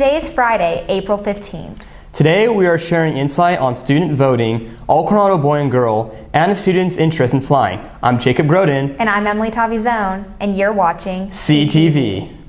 Today is Friday, April 15th. Today we are sharing insight on student voting, all Coronado Boy and Girl, and a student's interest in flying. I'm Jacob Groden. And I'm Emily Tavizone, and you're watching CTV.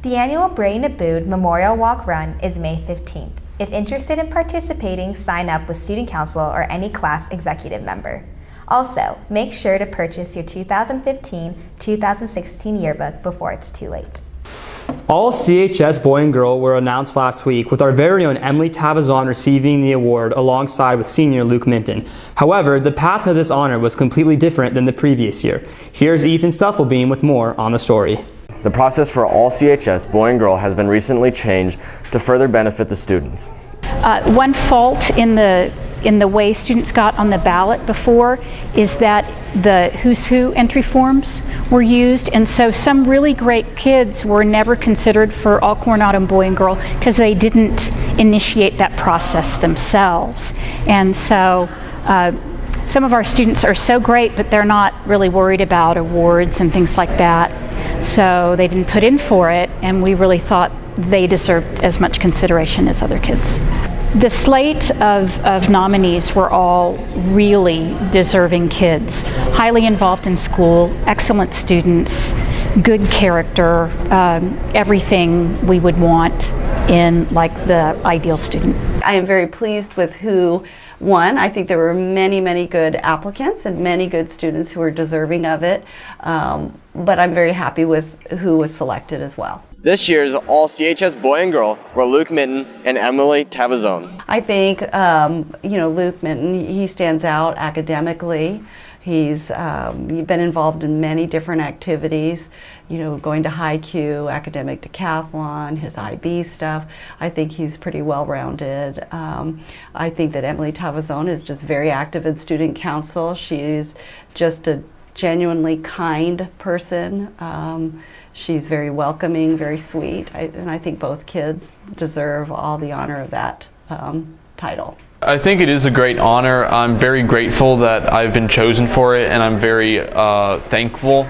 The annual Bray Nabood Memorial Walk Run is May 15th. If interested in participating, sign up with Student Council or any class executive member. Also, make sure to purchase your 2015-2016 yearbook before it's too late. All CHS Boy and Girl were announced last week, with our very own Emily Tavizone receiving the award alongside with senior Luke Minton. However, the path to this honor was completely different than the previous year. Here's Ethan Stuffelbeam with more on the story. The process for all CHS Boy and Girl has been recently changed to further benefit the students. One fault in the way students got on the ballot before is that the Who's Who entry forms were used, and so some really great kids were never considered for all Coronado Boy and Girl because they didn't initiate that process themselves. And so some of our students are so great, but they're not really worried about awards and things like that. So they didn't put in for it, and we really thought they deserved as much consideration as other kids. The slate of nominees were all really deserving kids, highly involved in school, excellent students, good character, everything we would want in like the ideal student. I am very pleased with who won. I think there were many good applicants and many good students who were deserving of it, but I'm very happy with who was selected as well. This year's all CHS Boy and Girl were Luke Minton and Emily Tavizone. I think Luke Minton, he stands out academically. He's been involved in many different activities, going to high Q, academic decathlon, his IB stuff. I think he's pretty well-rounded. I think that Emily Tavizone is just very active in student council. She's just a genuinely kind person. She's very welcoming, very sweet, and I think both kids deserve all the honor of that title. I think it is a great honor. I'm very grateful that I've been chosen for it, and I'm very thankful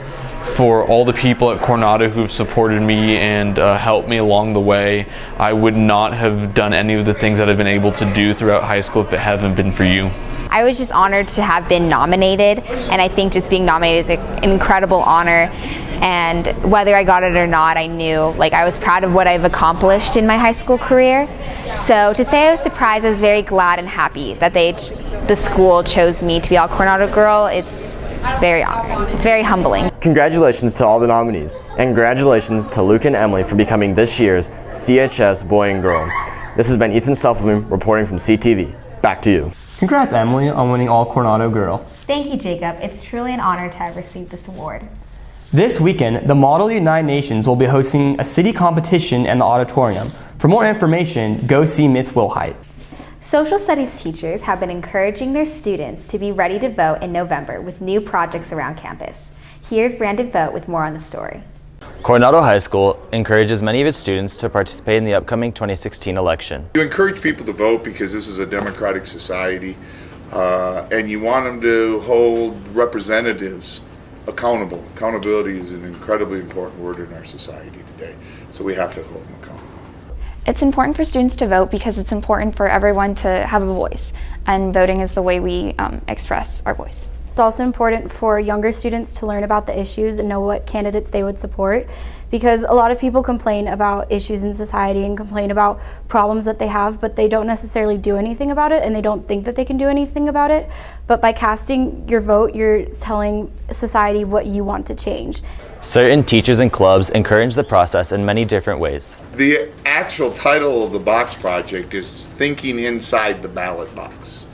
for all the people at Coronado who've supported me and helped me along the way. I would not have done any of the things that I've been able to do throughout high school if it hadn't been for you. I was just honored to have been nominated, and I think just being nominated is an incredible honor. And whether I got it or not, I knew, I was proud of what I've accomplished in my high school career. So to say I was surprised, I was very glad and happy that the school chose me to be all Coronado Girl. It's very honoring. It's very humbling. Congratulations to all the nominees, and congratulations to Luke and Emily for becoming this year's CHS Boy and Girl. This has been Ethan Stuffelbeam reporting from CTV. Back to you. Congrats, Emily, on winning all Coronado Girl. Thank you, Jacob. It's truly an honor to have received this award. This weekend, the Model United Nations will be hosting a city competition in the auditorium. For more information, go see Ms. Wilhite. Social studies teachers have been encouraging their students to be ready to vote in November with new projects around campus. Here's Brandon Vogt with more on the story. Coronado High School encourages many of its students to participate in the upcoming 2016 election. You encourage people to vote because this is a democratic society, and you want them to hold representatives accountable. Accountability is an incredibly important word in our society today, so we have to hold them accountable. It's important for students to vote because it's important for everyone to have a voice, and voting is the way we express our voice. It's also important for younger students to learn about the issues and know what candidates they would support, because a lot of people complain about issues in society and complain about problems that they have, but they don't necessarily do anything about it, and they don't think that they can do anything about it. But by casting your vote, you're telling society what you want to change. Certain teachers and clubs encourage the process in many different ways. The actual title of the box project is Thinking Inside the Ballot Box.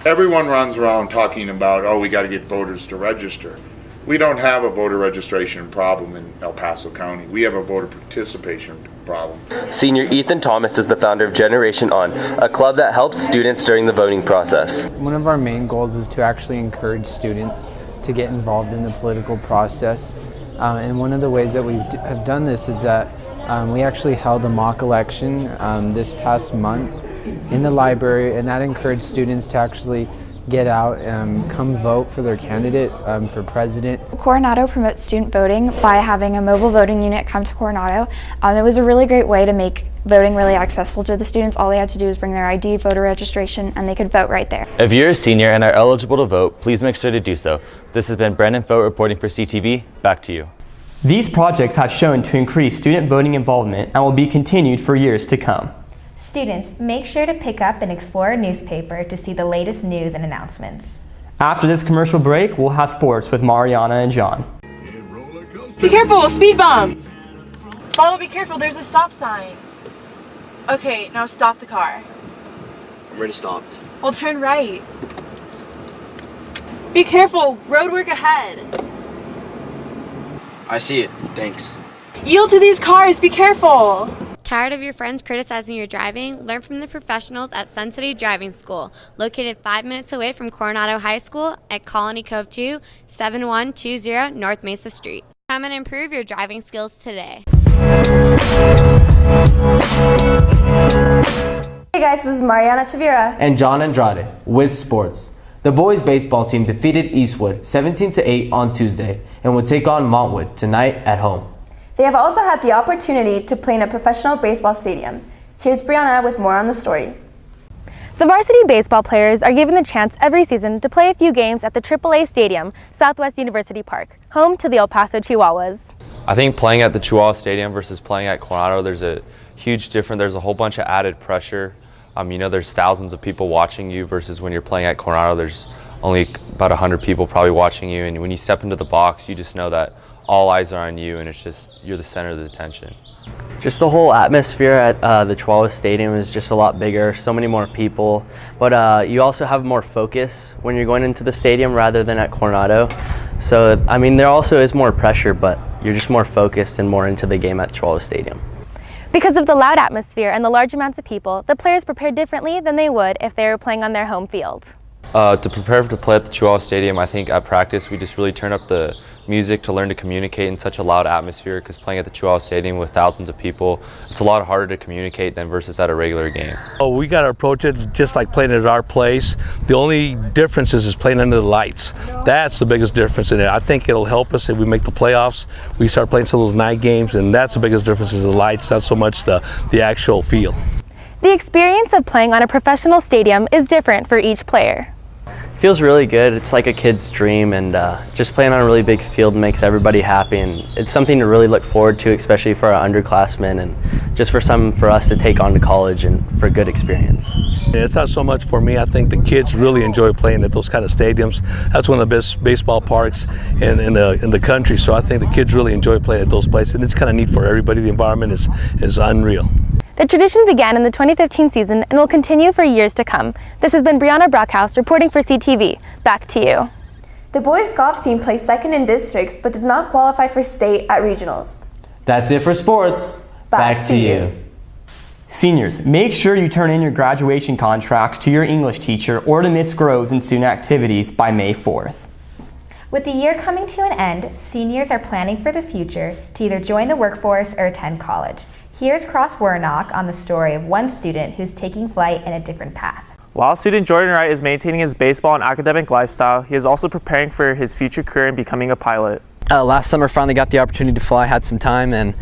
Everyone runs around talking about, oh, we got to get voters to register. We don't have a voter registration problem in El Paso County. We have a voter participation problem. Senior Ethan Thomas is the founder of Generation On, a club that helps students during the voting process. One of our main goals is to actually encourage students to get involved in the political process. And one of the ways that we have done this is that we actually held a mock election this past month in the library, and that encouraged students to actually get out and come vote for their candidate for president. Coronado promotes student voting by having a mobile voting unit come to Coronado. It was a really great way to make voting really accessible to the students. All they had to do was bring their ID, voter registration, and they could vote right there. If you're a senior and are eligible to vote, please make sure to do so. This has been Brandon Fote reporting for CTV. Back to you. These projects have shown to increase student voting involvement and will be continued for years to come. Students, make sure to pick up an Explorer newspaper to see the latest news and announcements. After this commercial break, we'll have sports with Mariana and John. Be careful, speed bump! Follow, be careful, there's a stop sign. Okay, now stop the car. I'm already stopped. Well, turn right. Be careful, road work ahead. I see it, thanks. Yield to these cars, be careful! Tired of your friends criticizing your driving? Learn from the professionals at Sun City Driving School, located 5 minutes away from Coronado High School at Colony Cove 2, 7120 North Mesa Street. Come and improve your driving skills today. Hey guys, this is Mariana Chavira and John Andrade with sports. The boys baseball team defeated Eastwood 17-8 on Tuesday and will take on Montwood tonight at home. They have also had the opportunity to play in a professional baseball stadium. Here's Brianna with more on the story. The varsity baseball players are given the chance every season to play a few games at the AAA Stadium, Southwest University Park, home to the El Paso Chihuahuas. I think playing at the Chihuahua Stadium versus playing at Coronado, there's a huge difference. There's a whole bunch of added pressure. There's thousands of people watching you versus when you're playing at Coronado, there's only about 100 people probably watching you. And when you step into the box, you just know that all eyes are on you, and it's just, you're the center of the attention. Just the whole atmosphere at the Chihuahua Stadium is just a lot bigger, so many more people, but you also have more focus when you're going into the stadium rather than at Coronado. So, there also is more pressure, but you're just more focused and more into the game at Chihuahua Stadium. Because of the loud atmosphere and the large amounts of people, the players prepare differently than they would if they were playing on their home field. To prepare to play at the Chihuahua Stadium, I think at practice we just really turn up the music to learn to communicate in such a loud atmosphere, because playing at the Chihuahua Stadium with thousands of people, it's a lot harder to communicate than versus at a regular game. We got to approach it just like playing at our place. The only difference is playing under the lights. That's the biggest difference in it. I think it'll help us if we make the playoffs. We start playing some of those night games, and that's the biggest difference is the lights, not so much the actual field. The experience of playing on a professional stadium is different for each player. Feels really good. It's like a kid's dream, and just playing on a really big field makes everybody happy, and it's something to really look forward to, especially for our underclassmen and just for us to take on to college and for a good experience. It's not so much for me. I think the kids really enjoy playing at those kind of stadiums. That's one of the best baseball parks in the country, so I think the kids really enjoy playing at those places, and it's kind of neat for everybody. The environment is unreal. The tradition began in the 2015 season and will continue for years to come. This has been Brianna Brockhouse reporting for CTV. Back to you. The boys golf team placed second in districts but did not qualify for state at regionals. That's it for sports. Back to you. Seniors, make sure you turn in your graduation contracts to your English teacher or to Ms. Groves in student activities by May 4th. With the year coming to an end, seniors are planning for the future to either join the workforce or attend college. Here's Cross Warnock on the story of one student who's taking flight in a different path. While student Jordan Wright is maintaining his baseball and academic lifestyle, he is also preparing for his future career in becoming a pilot. Last summer, finally got the opportunity to fly. Had some time and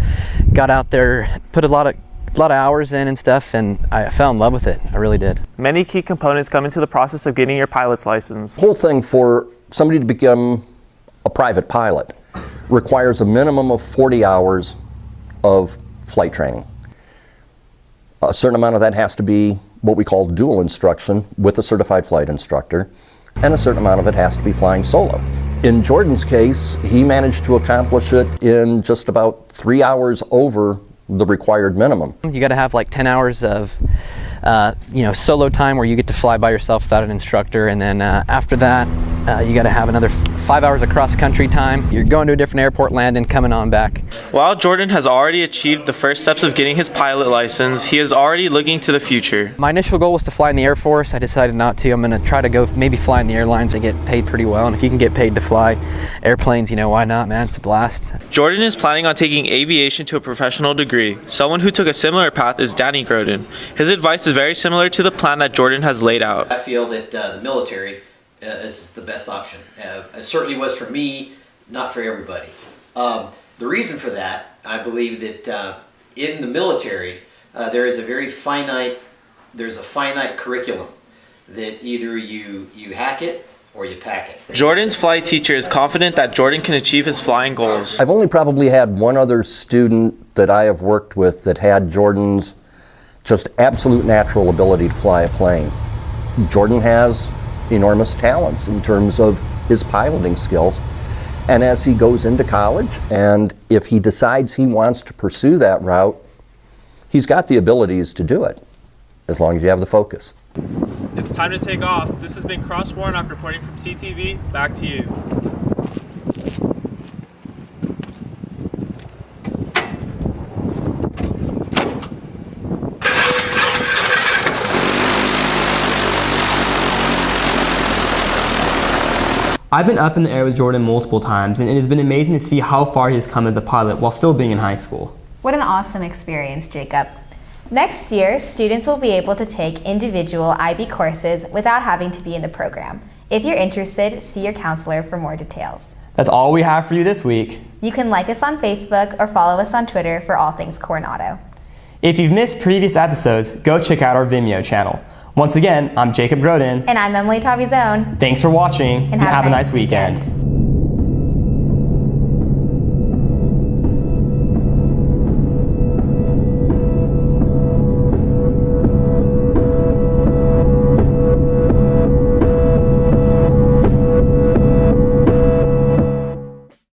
got out there, put a lot of hours in and stuff, and I fell in love with it. I really did. Many key components come into the process of getting your pilot's license. The whole thing for somebody to become a private pilot requires a minimum of 40 hours of flight training. A certain amount of that has to be what we call dual instruction with a certified flight instructor, and a certain amount of it has to be flying solo. In Jordan's case, he managed to accomplish it in just about 3 hours over the required minimum. You got to have like 10 hours of solo time where you get to fly by yourself without an instructor, and then after that, you got to have another 5 hours of cross-country time. You're going to a different airport, landing, coming on back. While Jordan has already achieved the first steps of getting his pilot license, he is already looking to the future. My initial goal was to fly in the Air Force. I decided not to. I'm going to try to go maybe fly in the airlines. I get paid pretty well, and if you can get paid to fly airplanes, why not, man? It's a blast. Jordan is planning on taking aviation to a professional degree. Someone who took a similar path is Danny Groden. His advice is very similar to the plan that Jordan has laid out. I feel that the military is the best option. It certainly was for me, not for everybody. The reason for that, I believe that in the military, there's a finite curriculum that either you hack it or you pack it. Jordan's flight teacher is confident that Jordan can achieve his flying goals. I've only probably had one other student that I have worked with that had Jordan's just absolute natural ability to fly a plane. Jordan has enormous talents in terms of his piloting skills. And as he goes into college, and if he decides he wants to pursue that route, he's got the abilities to do it, as long as you have the focus. It's time to take off. This has been Cross Warnock reporting from CTV. Back to you. I've been up in the air with Jordan multiple times, and it has been amazing to see how far he has come as a pilot while still being in high school. What an awesome experience, Jacob. Next year, students will be able to take individual IB courses without having to be in the program. If you're interested, see your counselor for more details. That's all we have for you this week. You can like us on Facebook or follow us on Twitter for all things Coronado. If you've missed previous episodes, go check out our Vimeo channel. Once again, I'm Jacob Groden. And I'm Emily Tavizone. Thanks for watching, and have a nice weekend.